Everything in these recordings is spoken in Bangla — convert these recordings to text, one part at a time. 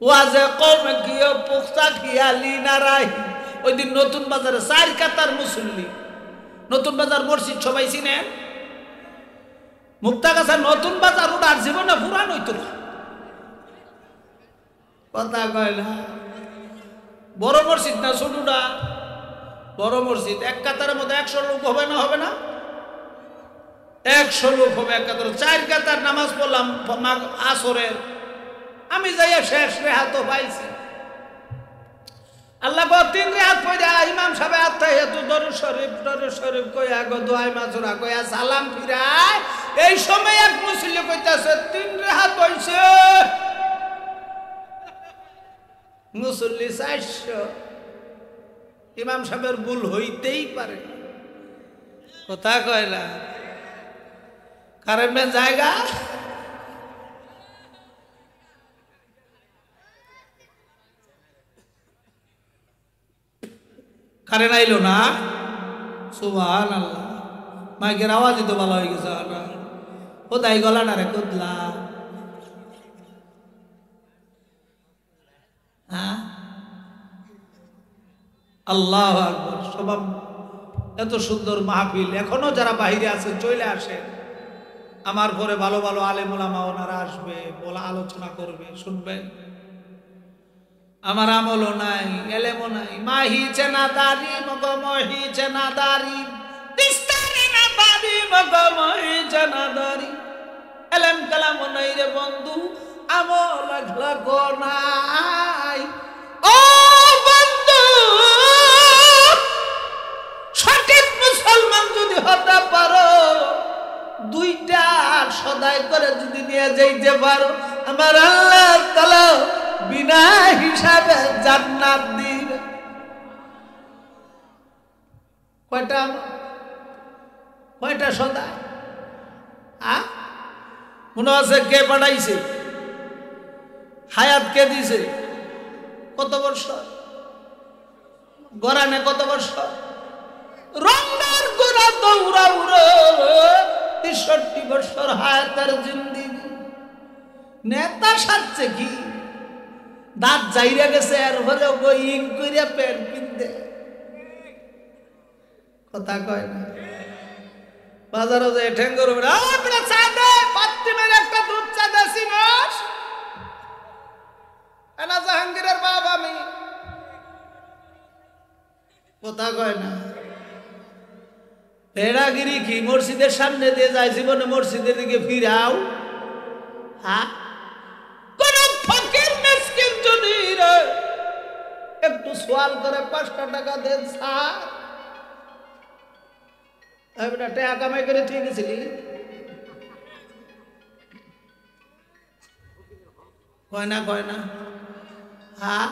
ওয়াজে কমে গিয়ে পুখতা খিয়ালি নারাই। ওই দিন নতুন বাজারে 4 কাতার মুসল্লি, নতুন বাজার মসজিদ সবাই চিনেন? মুক্তাগাছা নতুন বাজার ওটার জীবনে পুরান হইতো না, কথা কয় না। বড় মসজিদ না ছোটটা? বড় মসজিদ। 1 কাতারের মধ্যে 100 লোক হবে না? হবে না? 100 লোক হবে 1 কাতার। 4 কাতার নামাজ পড়লাম আসরের, আমি যাইয়া শেষ রেহাত পাইছি। আল্লাহ 3 রেহাত পড়া ইমাম সাহেব আত্তাহিয়াতু দরুদ শরীফ কইয়া গো দোয়াই মাসুরা কইয়া সালাম ফিরায়। এই সময় এক মুসল্লি কইতাছে 3 রেহাত হইছে। মুসল্লি 400। ইমাম সাহেবের ভুল হইতেই পারে, কথা কয় না। কারণ জায়গা কারেন্ট আইলো না। সুবহানাল্লাহ, মাইকের আওয়াজই তো ভালো হয়ে গেছে না। কোথায় গলা না রে কুদলা? হ্যাঁ, আল্লাহু আকবার। সবাব এত সুন্দর মাহফিল, এখনো যারা বাহিরে আছে চলে আসে। আমার পরে ভালো ভালো আলেম ওলামা ওনারা আসবে, বলা আলোচনা করবে, শুনবেন। আমার আমলও নাই, এলেমও নাই। মাহি চেনাদারি মগমহি চেনাদারি, দিস্তারি না বাড়ি মগমহি চেনাদারি। এলেম কালামও নাই রে বন্ধু, আমল লাগো নাই। ও বন্ধু, সঠিক মুসলমান যদি হতে পারো, 2টা সদাই করে যদি নিয়ে যাইতে পারো, আমার আল্লাহ তাআলা বিনা হিসাবে জান্নাত দিবে। কয়টা সদাই? মনে আছে কে পাঠাইছে? হায়াত কে দিছে? কত বছর? গরানে কত বছর? রঙের গোড়া দৌড়া উড়ো 63 বছর হায়াতের জিন্দিগি। নেতা সাজছে কি? দাঁত যাইরা গেছে, আর ঘরে বইং কইরা প্যান্ট পিনতে, কথা কয় না। বাজারে যায় ঠেঙ্গর চা দে, পাত্তিমের একটা দুধ চা দে সিনস। এনা জাহাঙ্গীরের বাপ আমি, কথা কয় না। বেড়াগিরি কি মসজিদের সামনে দিয়ে যায়, জীবনে মসজিদের দিকে ফিরাও? হ্যাঁ, কোন ফকির মিসকিন যদি একটু সওয়াল করে 5টা টাকা দেন স্যার, এটা টাকা কামাই করে ঠিক গেছিলি? কয় না, কয় না। হ্যাঁ,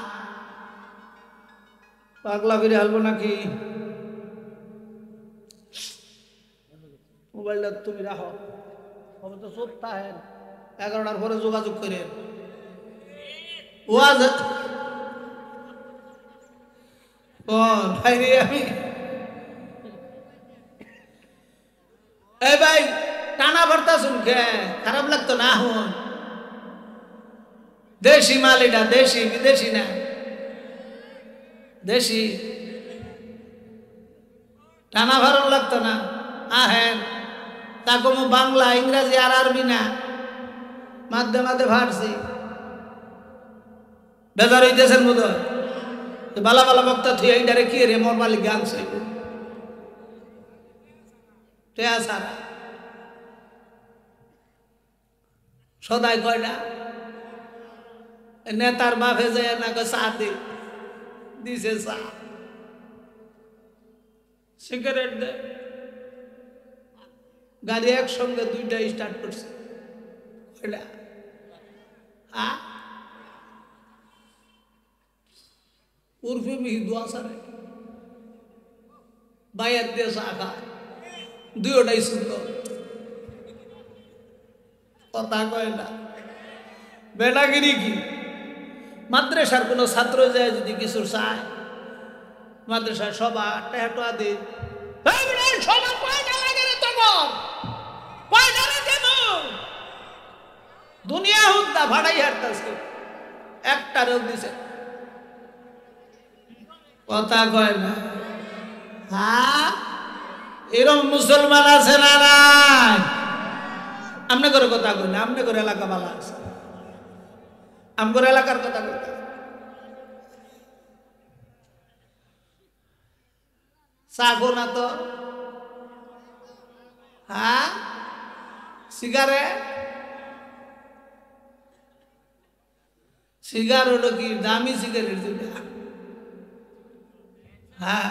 পাগলা ফিরে হালবো নাকি? মোবাইলটা তুমি রাখো, হবে তো সত্তা হেন। 11টার পরে যোগাযোগ করে ওয়াজ আমি। এই ভাই টানা ভর্তা শুন, খারাপ লাগতো না? হন দেশি মাল, এটা দেশি, বিদেশি না, দেশি। টানা ভালো লাগতো না? আহেন তা কম বাংলা ইংরাজি আর আরবি না, মাঝে মাঝে ভারছি। বেজার হইতেছেন বোধ হয়। বালা বালা বক্তা থুই এইটারে কি রে মোর মালিক গান চাইব সারা সদাই কয় না। নেতার বাপে যায় না চা দিছে, চা সিগারেট দে, গাড়ি একসঙ্গে 2টা স্টার্ট করছে। উর্ফে মিহি দোয়া সারে বাইয়ার দিয়ে চা খা, 2টাই সুন্দর, কথা কয় না। বেটাগিরি কি? মাদ্রাসার কোন ছাত্র যায় যদি কিছু চায়, মাদ্রাসার সভা টেহাটোয়া দে, দুনিয়া হুদ্দা ভাড়াই হারতেছে। একটা রোগ দিছে, কথা কয় না। হ্যাঁ, এরকম মুসলমান আছে না নাই? আমনে করে কথা কই না, আমনে করে এলাকা ভালো আছে, আমগর এলাকার কথা কইতা। চাগো না তো। হ্যাঁ, সিগারেট, সিগারেট কি দামি সিগারেট দুটা? হ্যাঁ,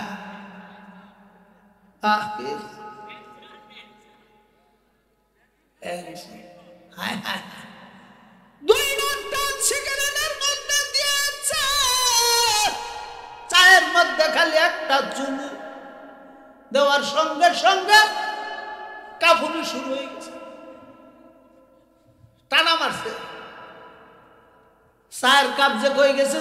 চায়ের মধ্যে খালি একটা চুমু দেওয়ার সঙ্গে সঙ্গে কাফুনি শুরু হয়ে গেছে, টানা মারছে, চায়ের কাপ যে হয়ে গেছে।